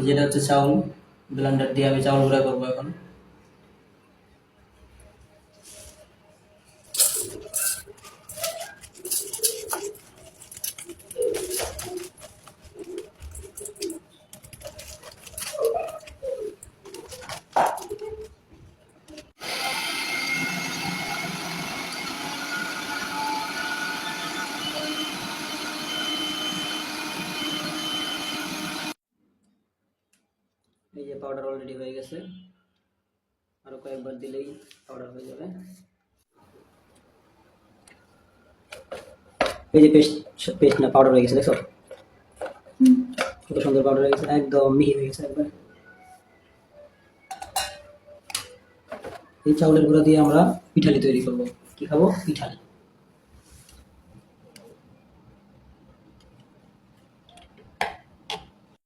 যেটা হচ্ছে চাউল, ব্লেন্ডার দিয়ে আমি চাউল গুঁড়া করবো এখন। এই যে পাউডার অলরেডি হয়ে গেছে, আরো কয়েকবার দিলেই পাউডার হয়ে যাবে। এই যে পেস্ট না পাউডার হয়ে গেছে, দেখো কত সুন্দর পাউডার হয়ে গেছে, একদম মিহি হয়ে গেছে একবার। এই চাউলের গুঁড়া দিয়ে আমরা পিঠালি তৈরি করব। কি খাবো? পিঠালি।